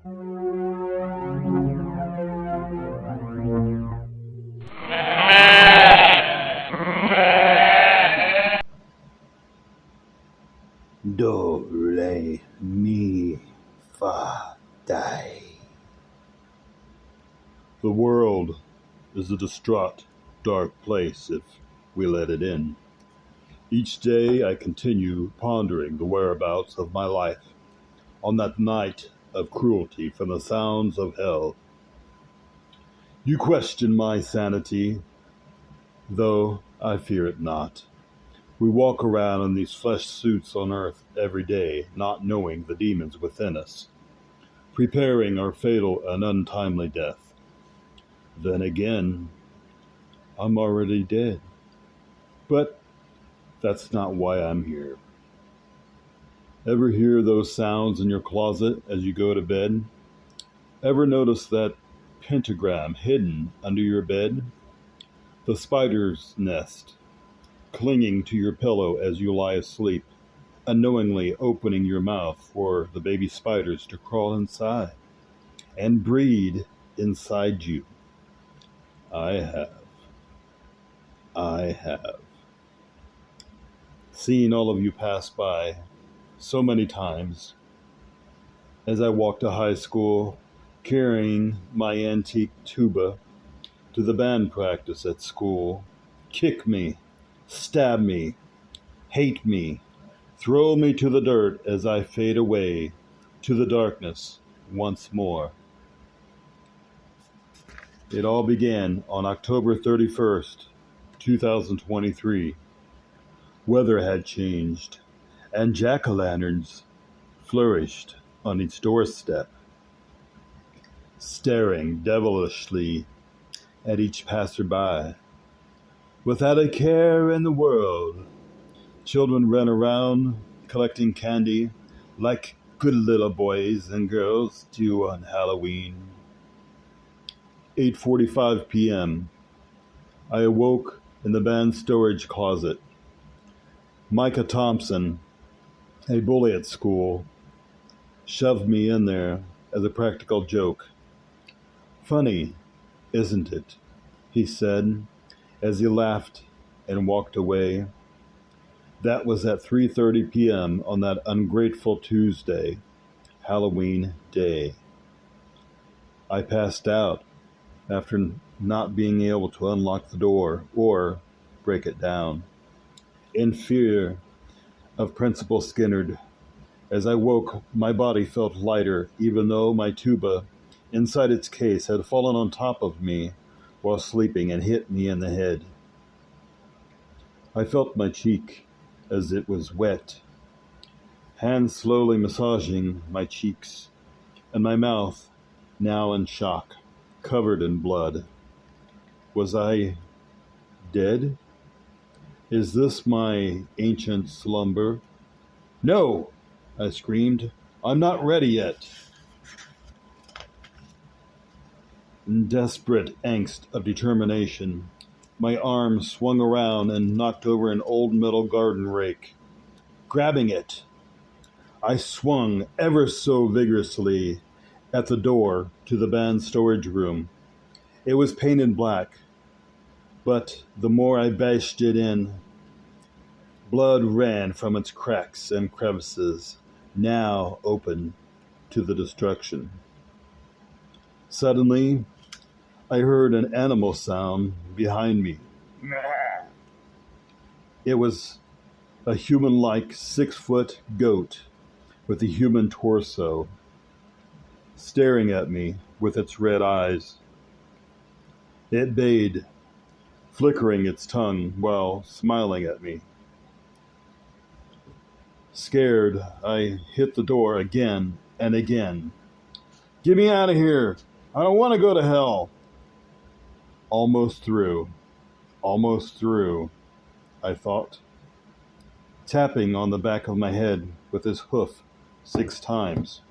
Do, re, mi, fa, die. The world is a distraught, dark place if we let it in. Each day I continue pondering the whereabouts of my life on that night of cruelty from the sounds of hell. You question my sanity, though I fear it not. We walk around in these flesh suits on earth every day, not knowing the demons within us, preparing our fatal and untimely death. Then again, I'm already dead. But that's not why I'm here. Ever hear those sounds in your closet as you go to bed? Ever notice that pentagram hidden under your bed? The spider's nest clinging to your pillow as you lie asleep, unknowingly opening your mouth for the baby spiders to crawl inside and breed inside you. I have seen all of you pass by so many times as I walked to high school carrying my antique tuba to the band practice at school. Kick me, stab me, hate me, throw me to the dirt as I fade away to the darkness once more. It all began on October 31st, 2023. Weather had changed, and jack-o'-lanterns flourished on each doorstep, staring devilishly at each passerby. Without a care in the world, children ran around collecting candy like good little boys and girls do on Halloween. 8:45 p.m. I awoke in the band storage closet. Micah Thompson, a bully at school, shoved me in there as a practical joke. Funny, isn't it? He said as he laughed and walked away. That was at 3:30 p.m. on that ungrateful Tuesday, Halloween day. I passed out after not being able to unlock the door or break it down, in fear of Principal Skinnerd. As I woke, my body felt lighter, even though my tuba inside its case had fallen on top of me while sleeping and hit me in the head. I felt my cheek as it was wet, hands slowly massaging my cheeks, and my mouth, now in shock, covered in blood. Was I dead? Is this my ancient slumber? No, I screamed. I'm not ready yet. In desperate angst of determination, my arm swung around and knocked over an old metal garden rake. Grabbing it, I swung ever so vigorously at the door to the band storage room. It was painted black, but the more I bashed it in, blood ran from its cracks and crevices, now open to the destruction. Suddenly, I heard an animal sound behind me. It was a human-like 6-foot goat with a human torso, staring at me with its red eyes. It bayed, flickering its tongue while smiling at me. Scared, I hit the door again and again. Get me out of here! I don't want to go to hell! Almost through, I thought, tapping on the back of my head with his hoof 6 times.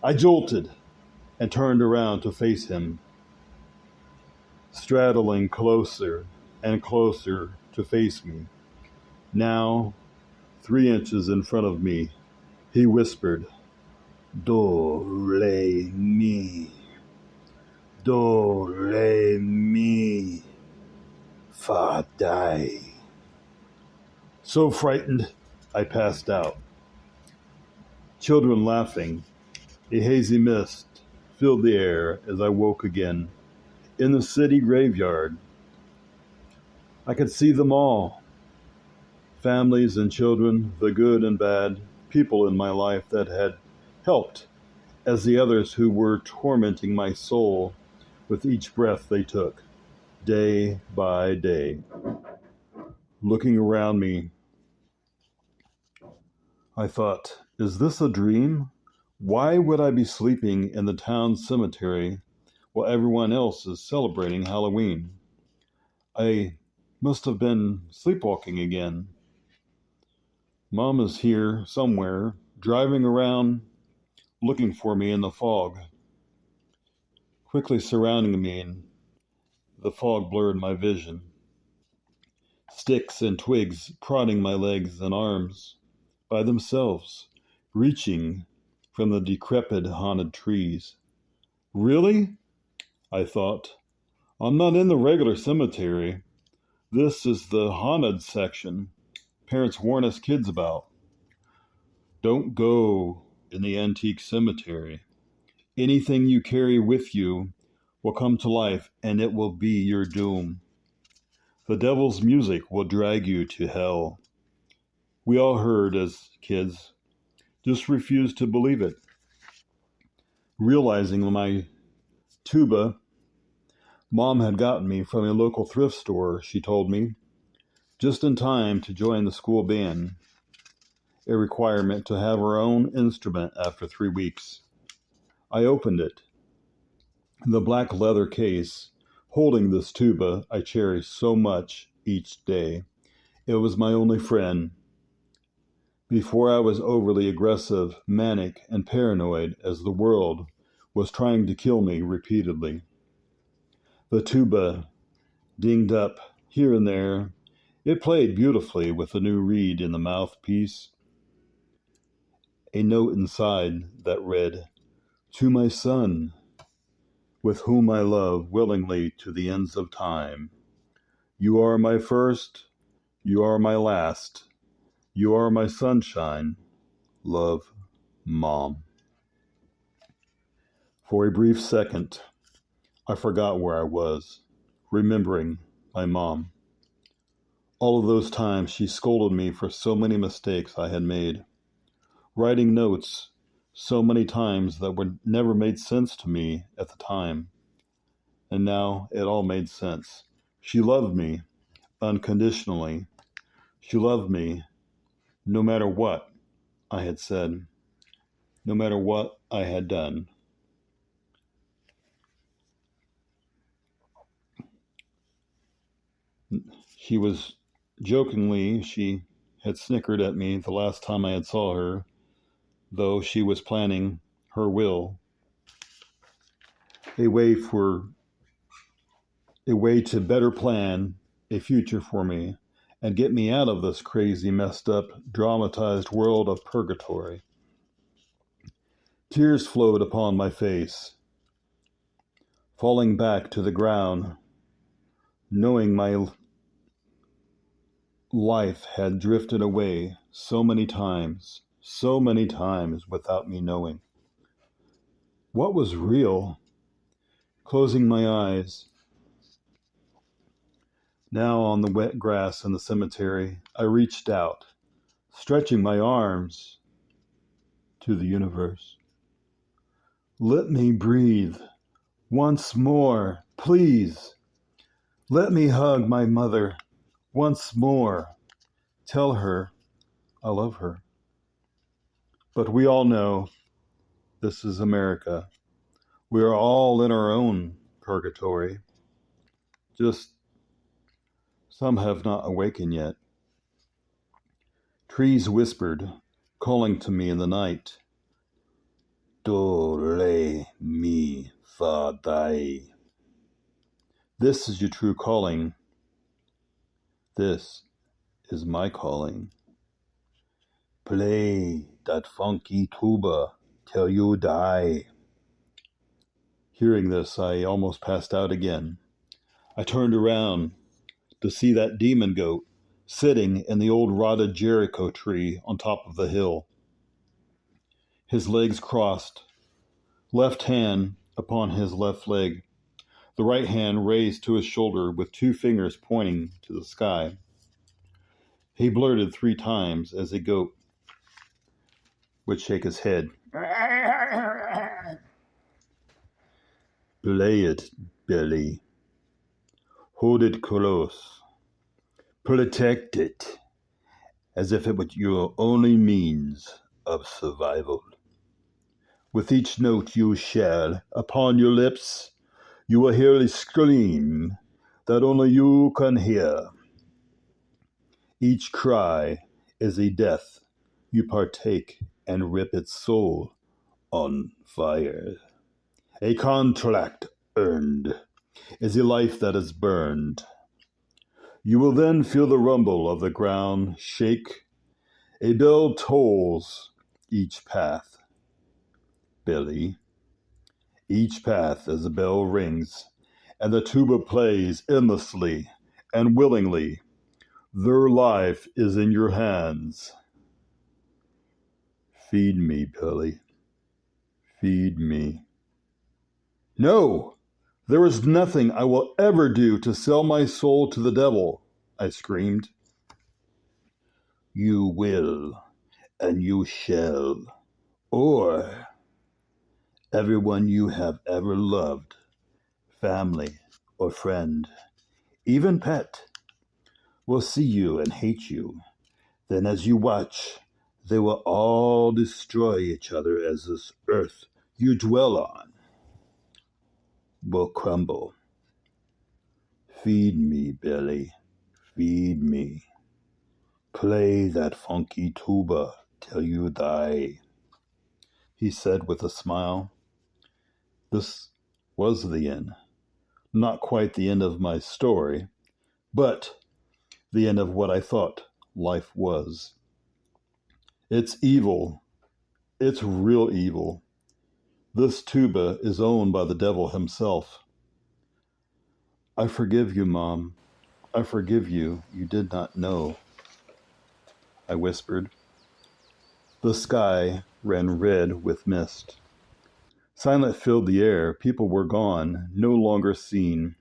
I jolted and turned around to face him, straddling closer and closer to face me. Now, 3 inches in front of me, he whispered, Do, re, mi. Do, re, mi. Fa, die. So frightened, I passed out. Children laughing. A hazy mist filled the air as I woke again. In the city graveyard, I could see them all. Families and children, the good and bad, people in my life that had helped, as the others who were tormenting my soul with each breath they took, day by day. Looking around me, I thought, is this a dream? Why would I be sleeping in the town cemetery while everyone else is celebrating Halloween? I must have been sleepwalking again. Mom is here somewhere, driving around, looking for me in the fog, quickly surrounding me, and the fog blurred my vision. Sticks and twigs prodding my legs and arms by themselves, reaching from the decrepit haunted trees. Really? I thought. I'm not in the regular cemetery. This is the haunted section parents warn us kids about. Don't go in the antique cemetery. Anything you carry with you will come to life, and it will be your doom. The devil's music will drag you to hell. We all heard as kids, just refused to believe it. Realizing my tuba Mom had gotten me from a local thrift store, she told me, just in time to join the school band, a requirement to have her own instrument after 3 weeks. I opened it. The black leather case holding this tuba I cherished so much each day. It was my only friend. Before I was overly aggressive, manic, and paranoid as the world was trying to kill me repeatedly. The tuba dinged up here and there. It played beautifully with a new reed in the mouthpiece. A note inside that read, "To my son, with whom I love willingly to the ends of time. You are my first, you are my last, you are my sunshine. Love, Mom." For a brief second, I forgot where I was, remembering my mom. All of those times she scolded me for so many mistakes I had made. Writing notes so many times that would never made sense to me at the time. And now it all made sense. She loved me unconditionally. She loved me no matter what I had said, no matter what I had done. She had snickered at me the last time I had saw her, though she was planning her will, a way to better plan a future for me and get me out of this crazy, messed up, dramatized world of purgatory. Tears flowed upon my face, falling back to the ground, knowing my life had drifted away so many times without me knowing. What was real? Closing my eyes, now on the wet grass in the cemetery, I reached out, stretching my arms to the universe. Let me breathe once more, please. Let me hug my mother once more. Tell her I love her. But we all know this is America. We are all in our own purgatory. Just some have not awakened yet. Trees whispered, calling to me in the night. Do, re, mi, fa, die. This is your true calling. This is my calling. Play that funky tuba till you die." Hearing this, I almost passed out again. I turned around to see that demon goat sitting in the old rotted Jericho tree on top of the hill. His legs crossed, left hand upon his left leg, the right hand raised to his shoulder with 2 fingers pointing to the sky. He blurted 3 times as a goat would shake his head. "Play it, Billy. Hold it close. Protect it, as if it were your only means of survival. With each note you shall upon your lips, you will hear a scream that only you can hear. Each cry is a death you partake and rip its soul on fire. A contract earned is a life that is burned. You will then feel the rumble of the ground shake. A bell tolls each path, Billy. Each path as the bell rings, and the tuba plays endlessly and willingly. Their life is in your hands. Feed me, Billy. Feed me." "No! There is nothing I will ever do to sell my soul to the devil," I screamed. "You will, and you shall, or everyone you have ever loved, family or friend, even pet, will see you and hate you. Then as you watch, they will all destroy each other as this earth you dwell on will crumble. Feed me, Billy, feed me. Play that funky tuba till you die," he said with a smile. This was the end. Not quite the end of my story, but the end of what I thought life was. It's evil. It's real evil. This tuba is owned by the devil himself. "I forgive you, Mom. I forgive you. You did not know," I whispered. The sky ran red with mist. Silence filled the air. People were gone, no longer seen.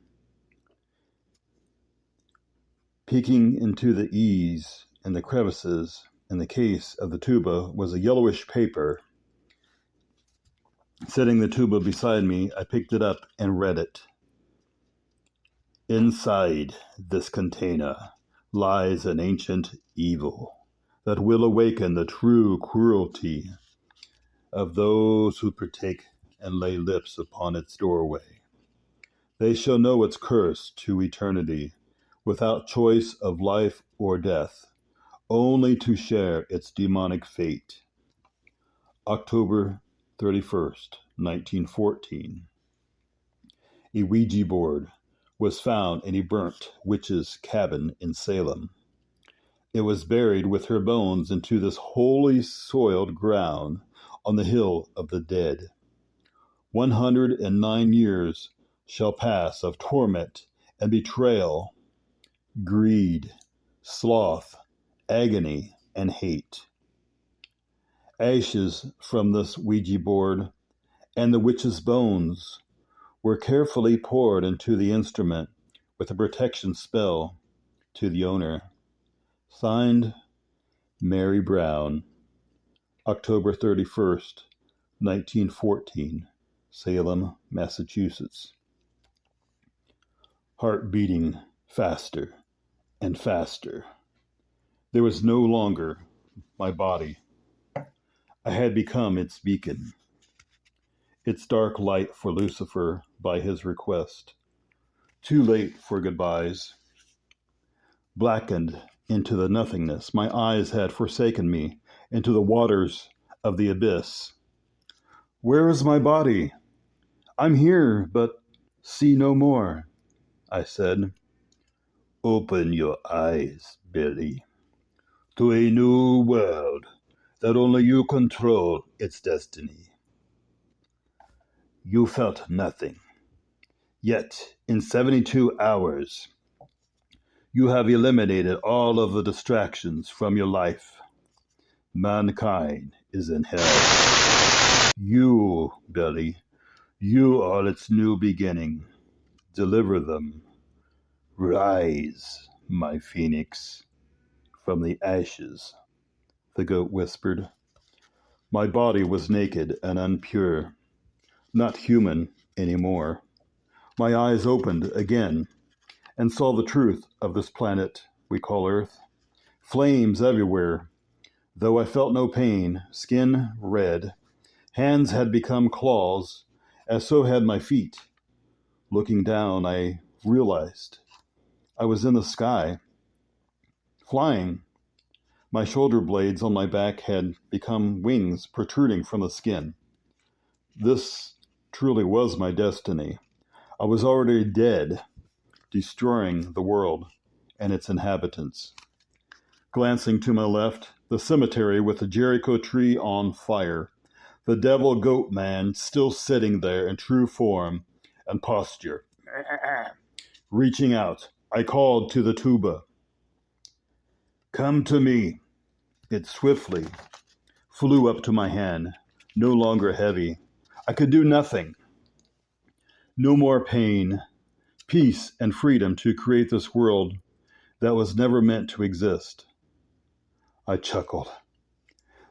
Peeking into the eaves and the crevices in the case of the tuba was a yellowish paper. Setting the tuba beside me, I picked it up and read it. "Inside this container lies an ancient evil that will awaken the true cruelty of those who partake and lay lips upon its doorway. They shall know its curse to eternity, without choice of life or death, only to share its demonic fate." October 31st, 1914. A Ouija board was found in a burnt witch's cabin in Salem. It was buried with her bones into this holy soiled ground on the hill of the dead. 109 years shall pass of torment and betrayal, greed, sloth, agony, and hate. Ashes from this Ouija board and the witch's bones were carefully poured into the instrument with a protection spell to the owner. Signed, Mary Brown. October 31st, 1914, Salem, Massachusetts. Heart beating faster and faster. There was no longer my body. I had become its beacon, its dark light for Lucifer by his request. Too late for goodbyes. Blackened into the nothingness, my eyes had forsaken me into the waters of the abyss. "Where is my body? I'm here, but see no more," I said. "Open your eyes, Billy, to a new world that only you control its destiny. You felt nothing. Yet, in 72 hours, you have eliminated all of the distractions from your life. Mankind is in hell. You, Billy, you are its new beginning. Deliver them. Rise, my phoenix, from the ashes, the goat whispered. My body was naked and unpure, not human anymore. My eyes opened again and saw the truth of this planet we call Earth. Flames everywhere. Though I felt no pain, skin red, hands had become claws, as so had my feet. Looking down, I realized I was in the sky, flying. My shoulder blades on my back had become wings protruding from the skin. This truly was my destiny. I was already dead, destroying the world and its inhabitants. Glancing to my left, the cemetery with the Jericho tree on fire, the devil goat man still sitting there in true form and posture. Reaching out, I called to the tuba. Come to me. It swiftly flew up to my hand, no longer heavy. I could do nothing. No more pain, peace, and freedom to create this world that was never meant to exist. I chuckled,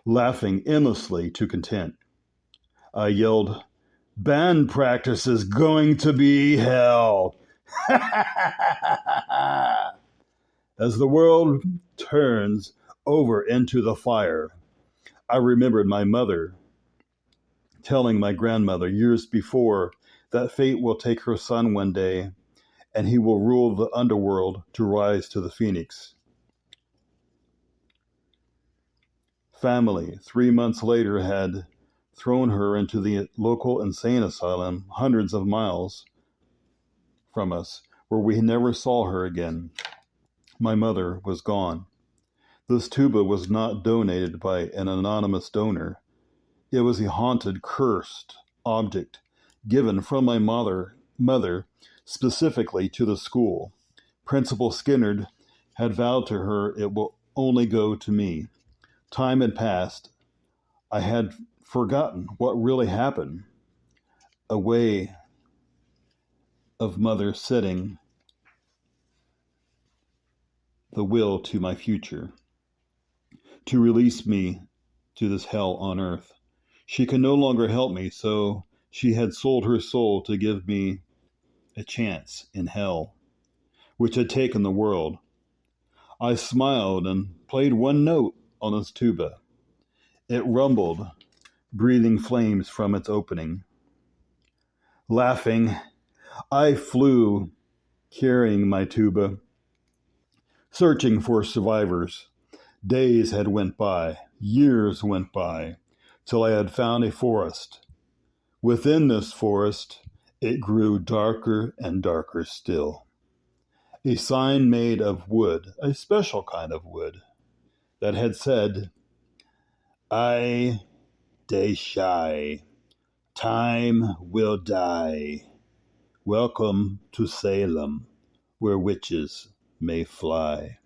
laughing endlessly to content. I yelled, band practice is going to be hell. As the world turns over into the fire, I remembered my mother telling my grandmother years before that fate will take her son one day and he will rule the underworld to rise to the phoenix. Family, 3 months later, had thrown her into the local insane asylum hundreds of miles from us, where we never saw her again. My mother was gone. This tuba was not donated by an anonymous donor. It was a haunted, cursed object given from my mother specifically to the school. Principal Skinner had vowed to her it will only go to me. Time had passed. I had forgotten what really happened. A way of mother setting the will to my future, to release me to this hell on earth. She could no longer help me, so she had sold her soul to give me a chance in hell, which had taken the world. I smiled and played one note on this tuba. It rumbled, breathing flames from its opening. Laughing, I flew, carrying my tuba, searching for survivors. Days had went by, years went by, till I had found a forest. Within this forest, it grew darker and darker still. A sign made of wood, a special kind of wood, that had said, I dey shy. Time will die. Welcome to Salem, where witches may fly.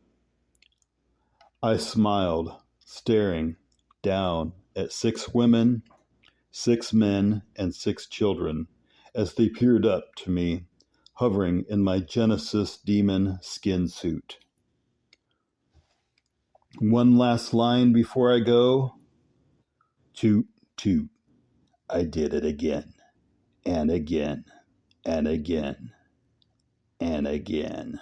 I smiled, staring down at 6 women, 6 men, and 6 children as they peered up to me, hovering in my Genesis demon skin suit. One last line before I go. Toot, toot. I did it again, and again, and again, and again.